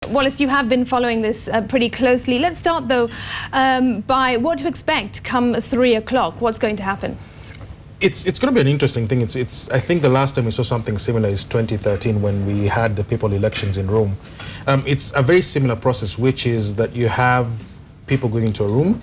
Wallace, you have been following this pretty closely. Let's start, though, by what to expect come 3 o'clock. What's going to happen? It's going to be an interesting thing. I think the last time we saw something similar is 2013 when we had the papal elections in Rome. It's a very similar process, which is that you have people going into a room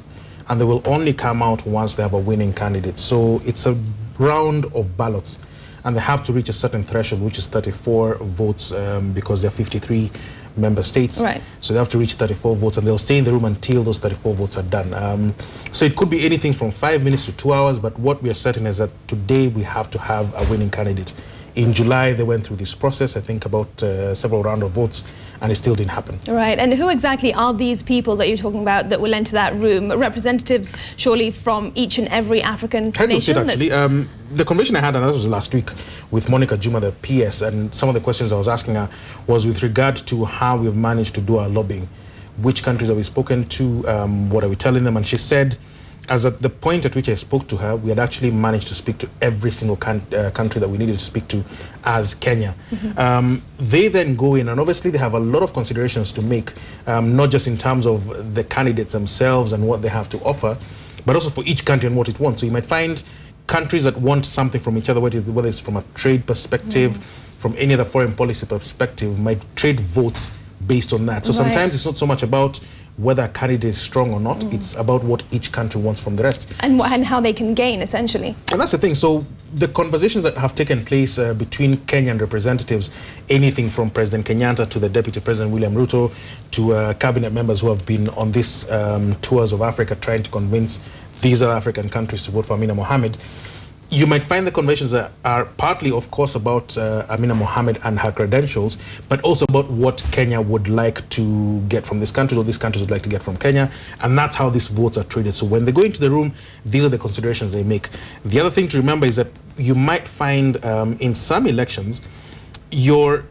and they will only come out once they have a winning candidate. So it's a round of ballots, and they have to reach a certain threshold, which is 34 votes, because there are 53 member states. Right. So they have to reach 34 votes, and they'll stay in the room until those 34 votes are done. So it could be anything from 5 minutes to 2 hours, but what we are certain is that today we have to have a winning candidate. In July, they went through this process, I think about several rounds of votes, and it still didn't happen. Right, and who exactly are these people that you're talking about that will enter that room? Representatives, surely, from each and every African Heads nation? of state, actually. The conversation I had, and that was last week, with Monica Juma, the PS, and some of the questions I was asking her was with regard to how we've managed to do our lobbying. Which countries have we spoken to? What are we telling them? And she said, as at the point at which I spoke to her, we had actually managed to speak to every single country that we needed to speak to as Kenya. They then go in, and obviously they have a lot of considerations to make, not just in terms of the candidates themselves and what they have to offer, but also for each country and what it wants. So you might find countries that want something from each other, whether it's from a trade perspective, from any other foreign policy perspective, might trade votes based on that. So sometimes it's not so much about whether a candidate is strong or not, it's about what each country wants from the rest. And how they can gain, essentially. And that's the thing. So the conversations that have taken place between Kenyan representatives, anything from President Kenyatta to the Deputy President William Ruto to cabinet members who have been on these tours of Africa trying to convince these other African countries to vote for Amina Mohamed, you might find the conversations that are partly, of course, about Amina Mohamed and her credentials, but also about what Kenya would like to get from this country, or these countries would like to get from Kenya, and that's how these votes are traded. So when they go into the room, these are the considerations they make. The other thing to remember is that you might find in some elections, your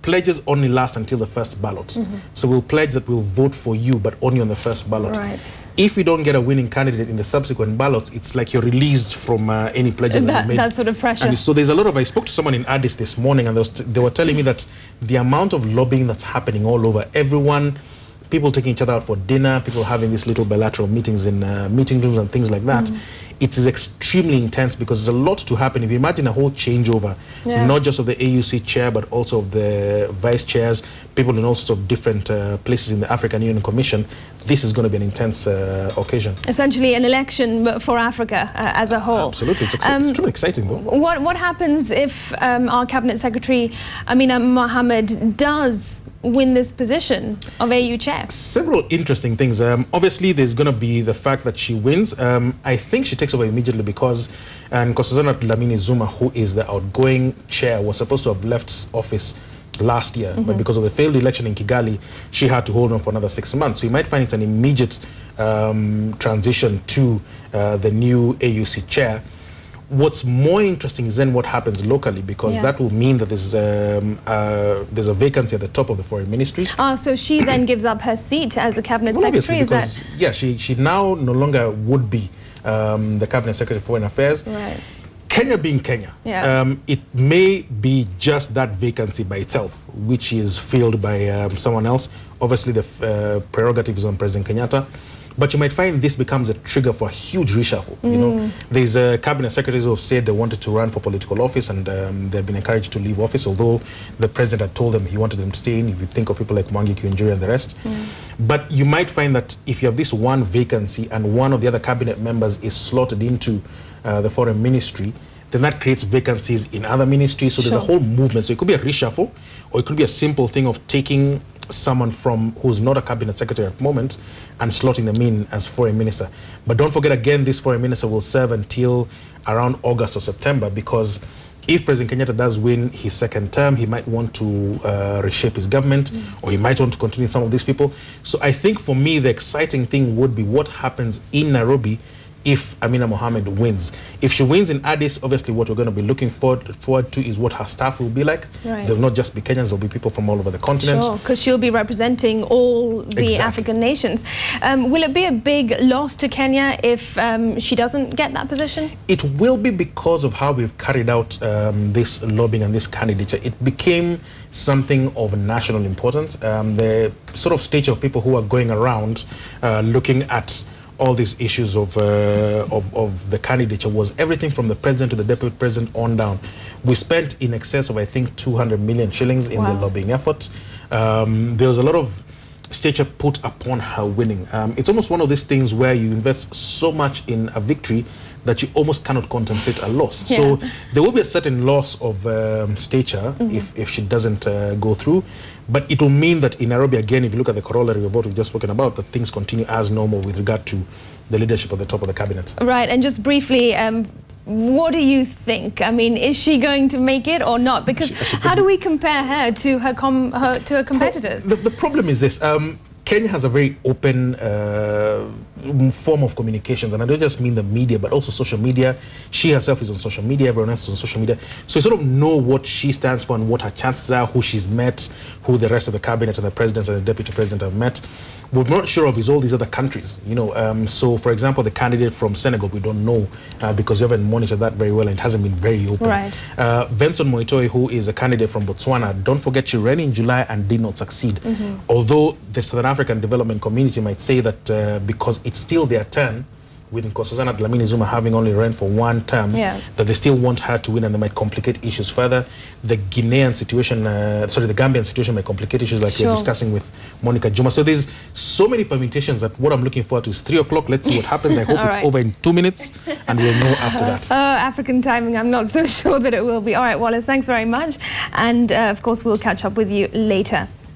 pledges only last until the first ballot. So we'll pledge that we'll vote for you, but only on the first ballot. Right. If we don't get a winning candidate in the subsequent ballots, it's like you're released from any pledges that you made. That sort of pressure. And so there's a lot of, I spoke to someone in Addis this morning, and they were telling me that the amount of lobbying that's happening all over, everyone, people taking each other out for dinner, people having these little bilateral meetings in meeting rooms and things like that, it is extremely intense because there's a lot to happen. If you imagine a whole changeover, not just of the AUC chair, but also of the vice chairs, people in all sorts of different places in the African Union Commission, this is going to be an intense occasion. Essentially an election for Africa as a whole. Absolutely. It's extremely exciting, though. What happens if our Cabinet Secretary, Amina Mohamed, does win this position of AU chair? Several interesting things. Obviously, there's going to be the fact that she wins. I think she takes over immediately because Nkosazana Dlamini Zuma, who is the outgoing chair, was supposed to have left office last year, but because of the failed election in Kigali, she had to hold on for another 6 months. So you might find it's an immediate transition to the new AUC chair. What's more interesting is then what happens locally, because that will mean that there's a vacancy at the top of the foreign ministry. So she then gives up her seat as the cabinet secretary, is that? Yeah, she now no longer would be the cabinet secretary for foreign affairs. Right. Kenya being Kenya, it may be just that vacancy by itself, which is filled by someone else. Obviously, the prerogative is on President Kenyatta. But you might find this becomes a trigger for a huge reshuffle. You know, there's cabinet secretaries who have said they wanted to run for political office, and they've been encouraged to leave office, although the president had told them he wanted them to stay in. If you think of people like Mwangi Kiunjuri and the rest. But you might find that if you have this one vacancy and one of the other cabinet members is slotted into the foreign ministry, then that creates vacancies in other ministries. So there's a whole movement. So it could be a reshuffle, or it could be a simple thing of taking someone from who's not a cabinet secretary at the moment and slotting them in as foreign minister. But don't forget, again, this foreign minister will serve until around August or September, because if President Kenyatta does win his second term, he might want to reshape his government, or he might want to continue some of these people. So I think for me, the exciting thing would be what happens in Nairobi if Amina Mohamed wins. If she wins in Addis, obviously what we're going to be looking forward to is what her staff will be like. Right. They'll not just be Kenyans, there'll be people from all over the continent. Sure, because she'll be representing all the African nations. Will it be a big loss to Kenya if she doesn't get that position? It will be, because of how we've carried out this lobbying and this candidature. It became something of national importance. The sort of stage of people who are going around looking at all these issues of the candidature was everything from the president to the deputy president on down. We spent in excess of, I think, 200 million shillings in the lobbying effort. There was a lot of stature put upon her winning. It's almost one of these things where you invest so much in a victory that you almost cannot contemplate a loss. Yeah. So there will be a certain loss of stature if she doesn't go through. But it will mean that in Nairobi, again, if you look at the corollary of what we've just spoken about, that things continue as normal with regard to the leadership at the top of the cabinet. Right, and just briefly, what do you think? I mean, is she going to make it or not? Because how do we compare her to her competitors? The problem is this. Kenya has a very open form of communications, and I don't just mean the media, but also social media. She herself is on social media, everyone else is on social media. So you sort of know what she stands for and what her chances are, who she's met, who the rest of the cabinet and the president and the deputy president have met. What we're not sure of is all these other countries, you know. So, for example, the candidate from Senegal, we don't know because we haven't monitored that very well and it hasn't been very open. Right. Vincent Moitoi, who is a candidate from Botswana, don't forget she ran in July and did not succeed. Although the Southern African development community might say that because it's still their turn, with Nkosazana Dlamini Zuma having only run for one term, that they still want her to win and they might complicate issues further. The Guinean situation, the Gambian situation might complicate issues like we're discussing with Monica Juma. So there's so many permutations that what I'm looking forward to is 3 o'clock. Let's see what happens. I hope it's over in 2 minutes and we'll know after that. African timing, I'm not so sure that it will be. All right, Wallace, thanks very much. And of course, we'll catch up with you later.